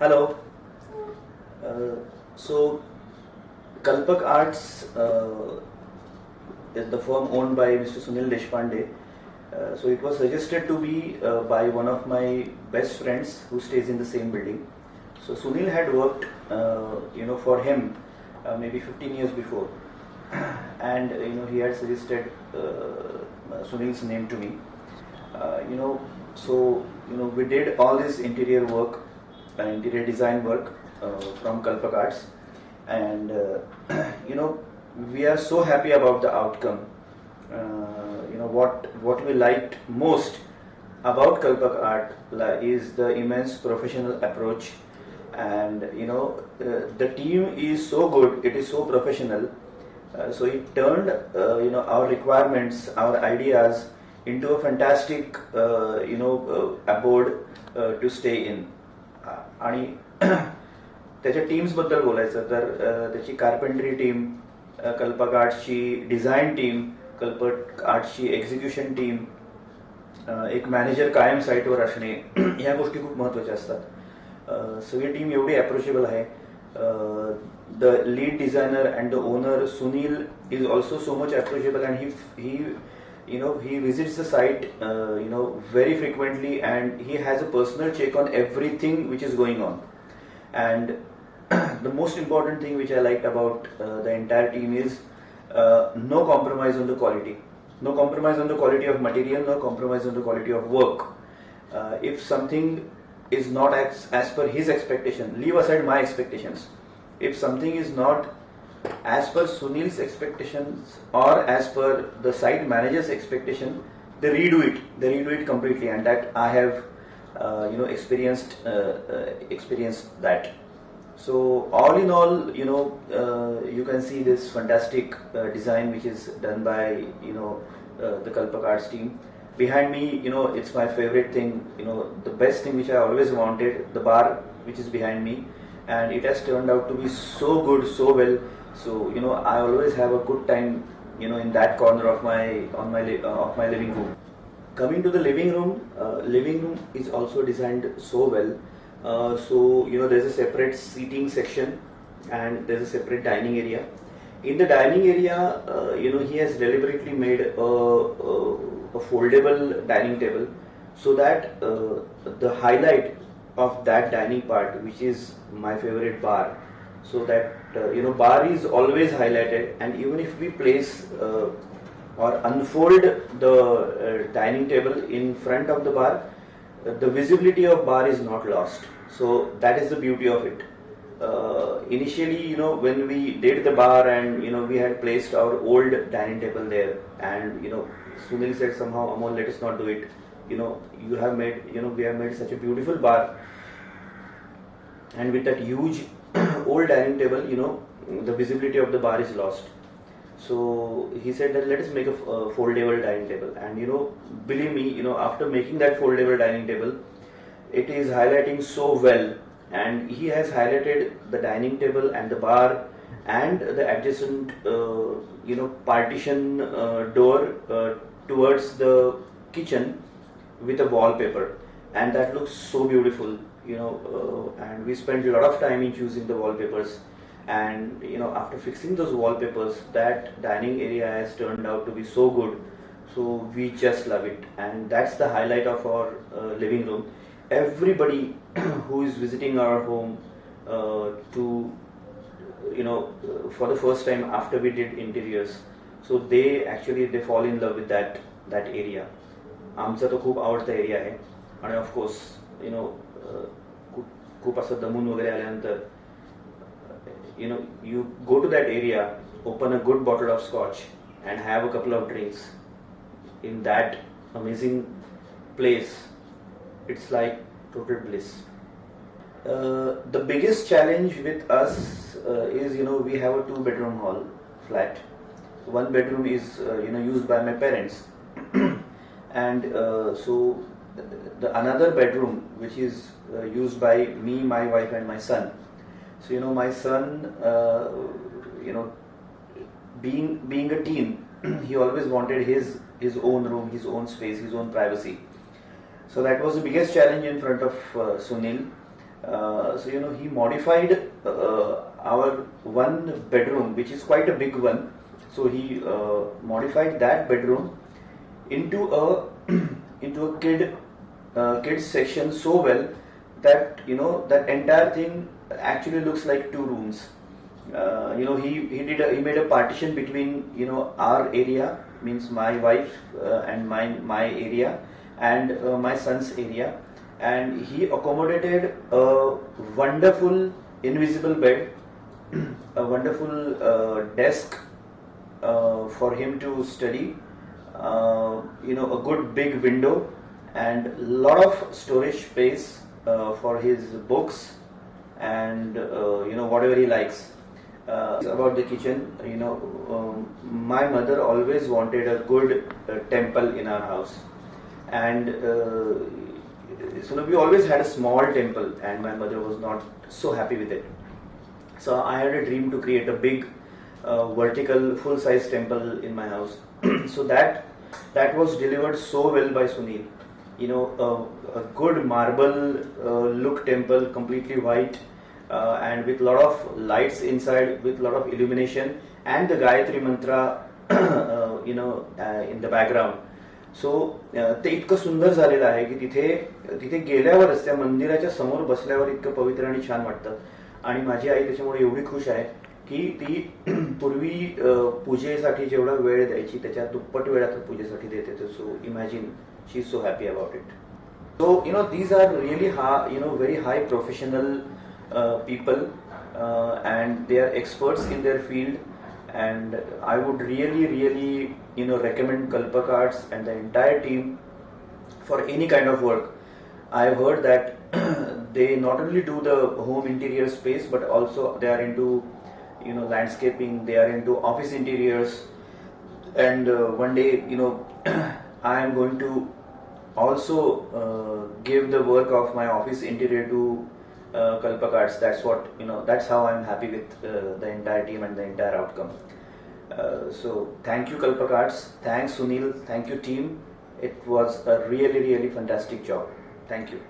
Hello. So, Kalpak Arts is the firm owned by Mr. Sunil Deshpande. So it was suggested to me by one of my best friends who stays in the same building. So Sunil had worked, for him maybe 15 years before, and he had suggested Sunil's name to me. We did all this interior work, interior design work from Kalpak Arts, and we are so happy about the outcome. What we liked most about Kalpak Art is the immense professional approach, and the team is so good, it is so professional. So it turned our requirements, our ideas into a fantastic abode to stay in. आणि त्याच्या टीम्सबद्दल बोलायचं तर त्याची कार्पेंटरी team, कल्पक आर्ट्सची design team, कल्पक आर्ट्सची execution team, एक manager कायम साईटवर असणे, ह्या गोष्टी खूप महत्त्वाच्या असतात. सगळी टीम एवढी अप्रोचेबल आहे. The lead designer and the owner Sunil is also so much approachable, and he visits the site very frequently, and he has a personal check on everything which is going on. And the most important thing which I liked about the entire team is no compromise on the quality. No compromise on the quality of material, no compromise on the quality of work. If something is not as per his expectation, leave aside my expectations. If something is not as per Sunil's expectations or as per the site manager's expectation, they redo it completely, and that I have experienced that. So all in all, you can see this fantastic design which is done by the Kalpak Arts team. Behind me, it's my favorite thing, the best thing which I always wanted, the bar which is behind me, and it has turned out to be so good, so well. So I always have a good time in that corner of my living room. Coming to the living room is also designed so well. So there's a separate seating section and there's a separate dining area. In the dining area, he has deliberately made a foldable dining table, so that the highlight of that dining part, which is my favorite bar, so that bar is always highlighted, and even if we place or unfold the dining table in front of the bar, the visibility of bar is not lost. So that is the beauty of it. Initially, when we did the bar and we had placed our old dining table there, and Sunil said somehow, Anmol, let us not do it. We have made such a beautiful bar, and with that huge old dining table, the visibility of the bar is lost. So he said that let us make a foldable dining table, and believe me, after making that foldable dining table, it is highlighting so well, and he has highlighted the dining table and the bar and the adjacent partition door towards the kitchen with a wallpaper, and that looks so beautiful. And we spent a lot of time in choosing the wallpapers, and after fixing those wallpapers, that dining area has turned out to be so good. So we just love it, and that's the highlight of our living room. Everybody who is visiting our home for the first time after we did interiors, so they fall in love with that area. आमचा तो खूप आवडता area आहे, आणि of course खूप असं दमून वगैरे आल्यानंतर you go to that area, open a good bottle of scotch and have a couple of drinks in that amazing place. It's like total bliss. The biggest challenge with us is we have a 2-bedroom hall flat. One bedroom is used by my parents and so the another bedroom which is used by me, my wife and my son. So my son, being a teen, he always wanted his own room, his own space, his own privacy. So that was the biggest challenge in front of Sunil. So he modified our one bedroom, which is quite a big one. So he modified that bedroom into a into a kids section so well that that entire thing actually looks like two rooms. He made a partition between our area, means my wife and my area, and my son's area, and he accommodated a wonderful invisible bed, a wonderful desk for him to study, a good big window, and lot of storage space for his books and whatever he likes. About the kitchen, my mother always wanted a good temple in our house, and so we always had a small temple, and my mother was not so happy with it. So I had a dream to create a big vertical full-size temple in my house. So that was delivered so well by Sunil. A good marble look temple, completely white, and with lot of lights inside, with lot of illumination, and the Gayatri mantra in the background. सो ते इतकं सुंदर झालेलं आहे की तिथे गेल्यावरच त्या मंदिराच्या समोर बसल्यावर इतकं पवित्र आणि छान वाटतं. आणि माझी आई त्याच्यामुळे एवढी खुश आहे की ती पूर्वी पूजेसाठी जेवढा वेळ द्यायची त्याच्या दुप्पट वेळ आता पूजेसाठी देते. So imagine, she is so happy about it. So these are really very high professional people, and they are experts in their field, and I would really recommend Kalpak Arts and the entire team for any kind of work. I've heard that they not only do the home interior space, but also they are into landscaping, they are into office interiors, and one day I am going to also give the work of my office interior to Kalpak Arts. That's what that's how I'm happy with the entire team and the entire outcome. So thank you Kalpak Arts, thanks Sunil, thank you team. It was a really fantastic job. Thank you.